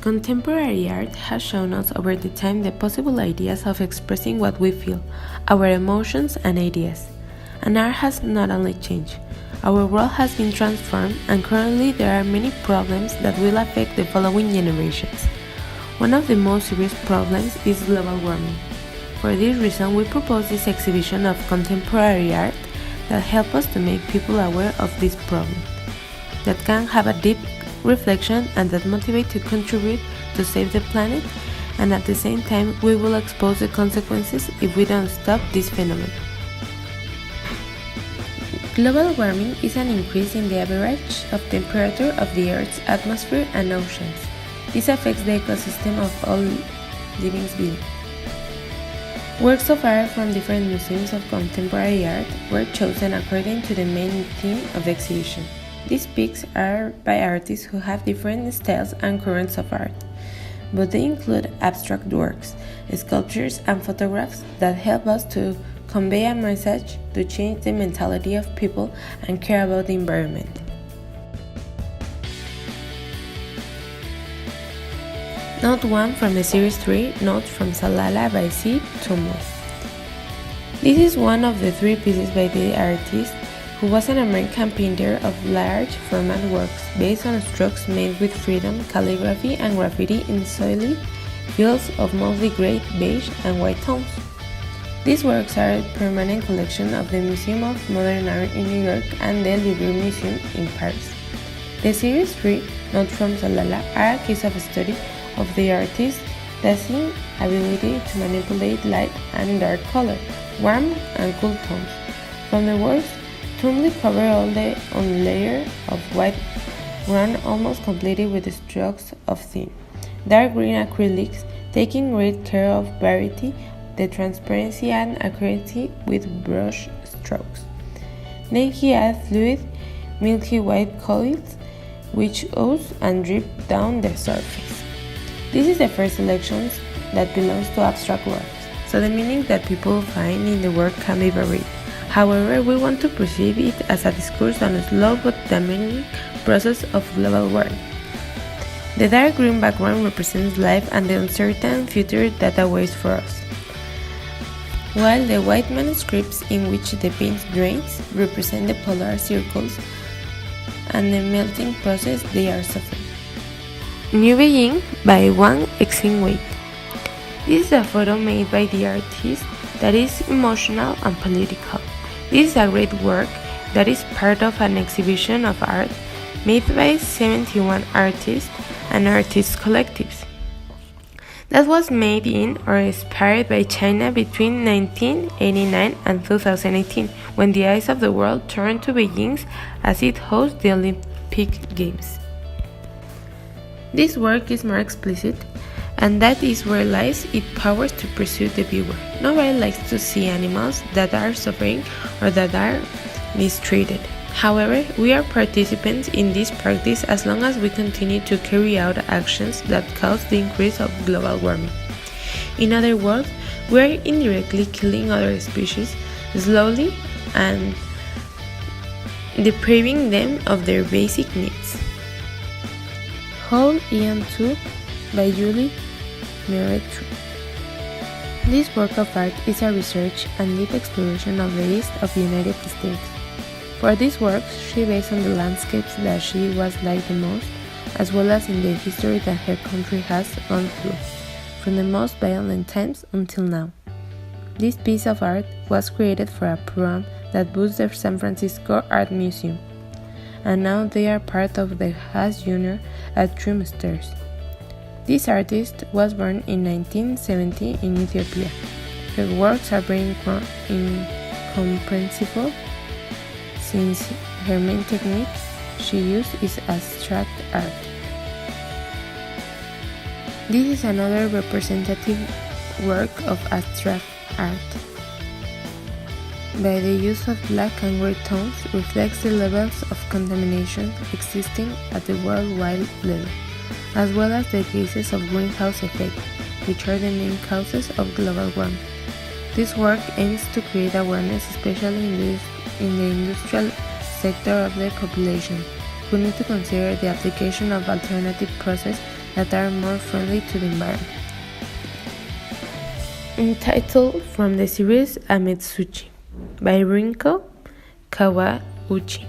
Contemporary art has shown us over the time the possible ideas of expressing what we feel, our emotions and ideas. And art has not only changed, our world has been transformed, and currently there are many problems that will affect the following generations. One of the most serious problems is global warming. For this reason, we propose this exhibition of contemporary art that help us to make people aware of this problem, that can have a deep reflection and that motivate to contribute to save the planet, and at the same time we will expose the consequences if we don't stop this phenomenon. Global warming is an increase in the average of temperature of the Earth's atmosphere and oceans. This affects the ecosystem of all living beings. Works of art from different museums of contemporary art were chosen according to the main theme of the exhibition. These picks are by artists who have different styles and currents of art, but they include abstract works, sculptures, and photographs that help us to convey a message to change the mentality of people and care about the environment. Note 1 from the Series 3, Notes from Salala by C. Tumul. This is one of the 3 pieces by the artist, who was an American painter of large format works based on strokes made with freedom, calligraphy, and graffiti in soily fields of mostly gray, beige, and white tones. These works are a permanent collection of the Museum of Modern Art in New York and the Louvre Museum in Paris. The Series 3, Notes from Salala, are a case of study of the artist's dazzling ability to manipulate light and dark color, warm and cool tones. From the works, Tumli covered all the on layer of white ground almost completely with the strokes of thin, dark green acrylics, taking great care of variety, the transparency and accuracy with brush strokes. Then he adds fluid, milky white colors which ooze and drip down the surface. This is the first selection that belongs to abstract works, so the meaning that people find in the work can be varied. However, we want to perceive it as a discourse on a slow but damaging process of global warming. The dark green background represents life and the uncertain future that awaits for us, while the white manuscripts in which the paint drains represent the polar circles and the melting process they are suffering. New Beijing by Wang Xingwei. This is a photo made by the artist that is emotional and political. This is a great work that is part of an exhibition of art made by 71 artists and artist collectives that was made in or inspired by China between 1989 and 2018, when the eyes of the world turned to Beijing as it hosts the Olympic Games. This work is more explicit, and that is where lies its power to pursue the viewer. Nobody likes to see animals that are suffering or that are mistreated. However, we are participants in this practice as long as we continue to carry out actions that cause the increase of global warming. In other words, we are indirectly killing other species slowly and depriving them of their basic needs. Whole Ian 2 by Julie Meretru. This work of art is a research and deep exploration of the east of the United States. For these works, she based on the landscapes that she was like the most, as well as in the history that her country has gone through, from the most violent times until now. This piece of art was created for a program that boosts the San Francisco Art Museum, and now they are part of the Haas Junior at Trimesters. This artist was born in 1970 in Ethiopia. Her works are very incomprehensible since her main technique she used is abstract art. This is another representative work of abstract art. By the use of black and gray tones, reflects the levels of contamination existing at the worldwide level, as well as the cases of greenhouse effect, which are the main causes of global warming. This work aims to create awareness, especially in the industrial sector of the population, who need to consider the application of alternative processes that are more friendly to the environment. Entitled from the series Ametsuchi by Rinko Kawauchi.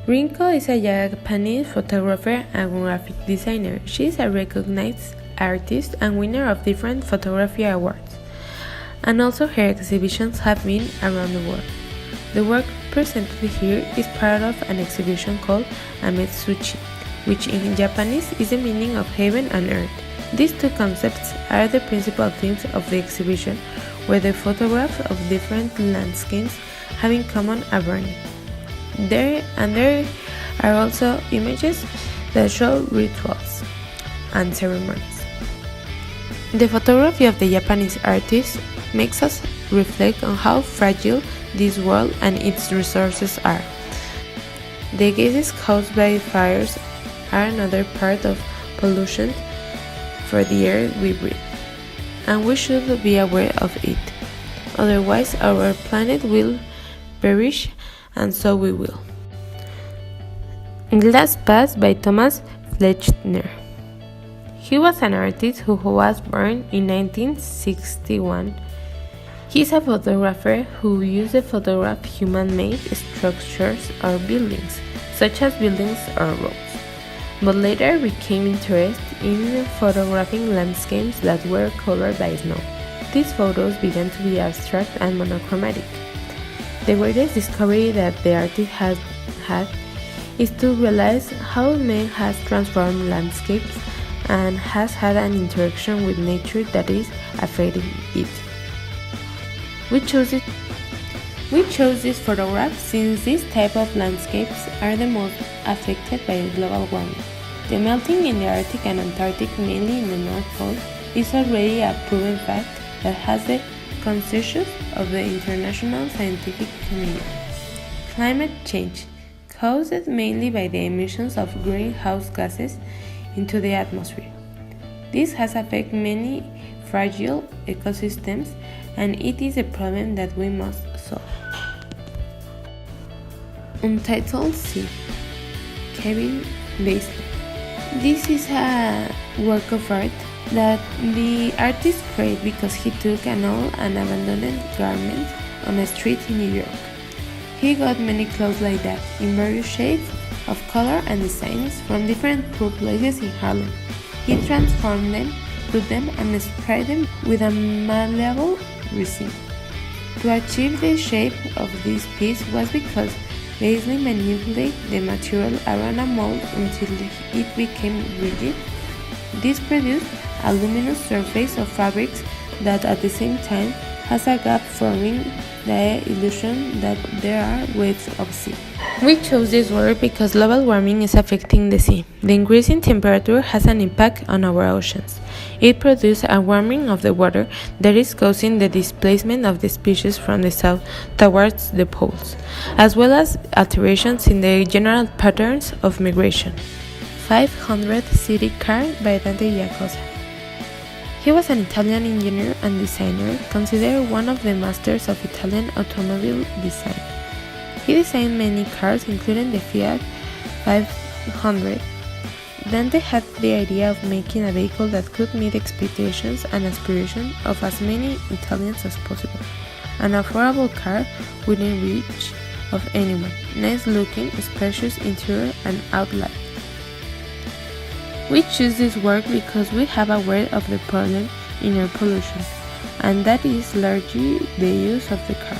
Rinko is a Japanese photographer and graphic designer. She is a recognized artist and winner of different photography awards, and also her exhibitions have been around the world. The work presented here is part of an exhibition called Ametsuchi, which in Japanese is the meaning of heaven and earth. These two concepts are the principal themes of the exhibition, where the photographs of different landscapes have in common a burning. There are also images that show rituals and ceremonies. The photography of the Japanese artist makes us reflect on how fragile this world and its resources are. The gases caused by fires are another part of pollution for the air we breathe, and we should be aware of it. Otherwise, our planet will perish, and so we will. Glass Pass by Thomas Flechtner. He was an artist who was born in 1961. He is a photographer who used to photograph human-made structures or buildings, such as buildings or roads, but later became interested in photographing landscapes that were colored by snow. These photos began to be abstract and monochromatic. The greatest discovery that the artist has had is to realize how man has transformed landscapes and has had an interaction with nature that is affecting it. We chose this photograph since this type of landscapes are the most affected by global warming. The melting in the Arctic and Antarctic, mainly in the North Pole, is already a proven fact that has the consensus of the international scientific community. Climate change, caused mainly by the emissions of greenhouse gases into the atmosphere. This has affected many fragile ecosystems, and it is a problem that we must solve. Untitled Sea, Kevin Baisley. This is a work of art that the artist created because he took an old and abandoned garment on a street in New York. He got many clothes like that, in various shades of color and designs from different poor places in Harlem. He transformed them, put them, and sprayed them with a malleable resin. To achieve the shape of this piece was because Baisley manipulated the material around a mold until it became rigid. This produced a luminous surface of fabrics that at the same time has a gap, forming the illusion that there are waves of sea. We chose this word because global warming is affecting the sea. The increasing temperature has an impact on our oceans. It produces a warming of the water that is causing the displacement of the species from the south towards the poles, as well as alterations in the general patterns of migration. 500 City Car by Dante Giacosa. He was an Italian engineer and designer, considered one of the masters of Italian automobile design. He designed many cars, including the Fiat 500. Dante had the idea of making a vehicle that could meet expectations and aspirations of as many Italians as possible. An affordable car within reach of anyone, nice looking, spacious interior and outline. We choose this work because we have aware of the problem in air pollution, and that is largely the use of the car.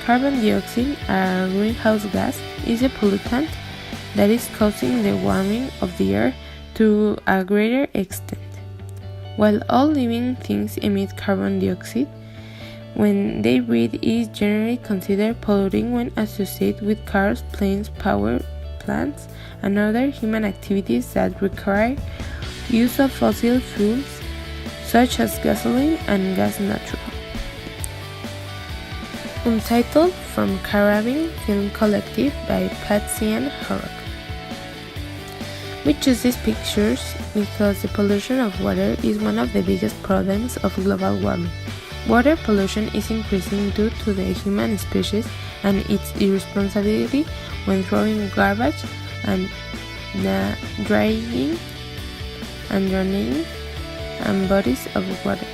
Carbon dioxide, a greenhouse gas, is a pollutant that is causing the warming of the air to a greater extent. While all living things emit carbon dioxide, when they breathe it is generally considered polluting when associated with cars, planes, power plants, and other human activities that require use of fossil fuels such as gasoline and gas natural. Untitled from Caribbean Film Collective by Patsy and Horrock. We choose these pictures because the pollution of water is one of the biggest problems of global warming. Water pollution is increasing due to the human species and its irresponsibility when throwing garbage and drying and drowning and bodies of water.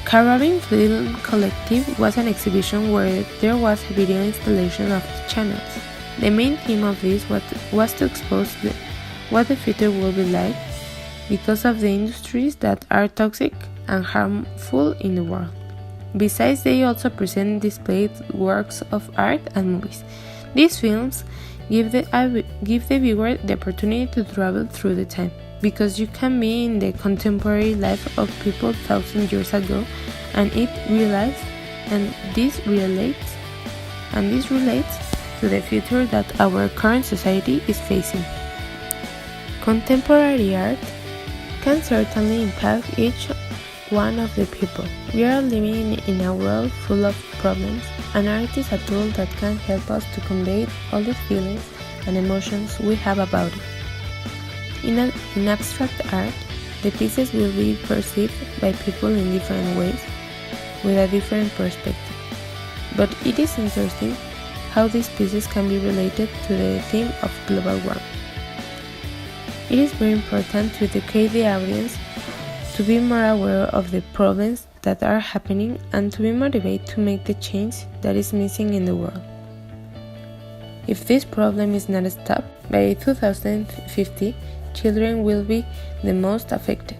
Carabin Film Collective was an exhibition where there was a video installation of the channels. The main theme of this was to expose what the future will be like because of the industries that are toxic and harmful in the world. Besides, they also present and displayed works of art and movies. These films give the viewer the opportunity to travel through the time, because you can be in the contemporary life of people 1,000 years ago, and this relates to the future that our current society is facing. Contemporary art can certainly impact each one of the people. We are living in a world full of problems, and art is a tool that can help us to convey all the feelings and emotions we have about it. In abstract art, the pieces will be perceived by people in different ways, with a different perspective. But it is interesting how these pieces can be related to the theme of global warming. It is very important to educate the audience to be more aware of the problems that are happening and to be motivated to make the change that is missing in the world. If this problem is not stopped, by 2050, children will be the most affected.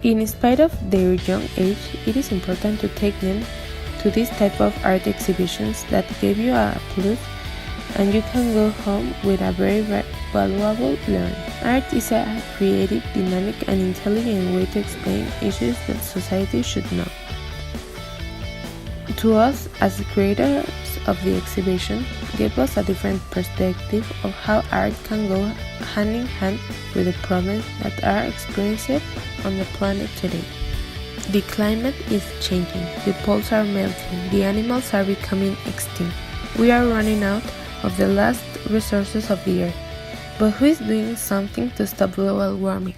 In spite of their young age, it is important to take them to this type of art exhibitions that give you a plus, and you can go home with a very valuable learning. Art is a creative, dynamic, and intelligent way to explain issues that society should know. To us, as the creators of the exhibition, gave us a different perspective of how art can go hand in hand with the problems that are experienced on the planet today. The climate is changing, the poles are melting, the animals are becoming extinct. We are running out of the last resources of the earth. But who is doing something to stop global warming?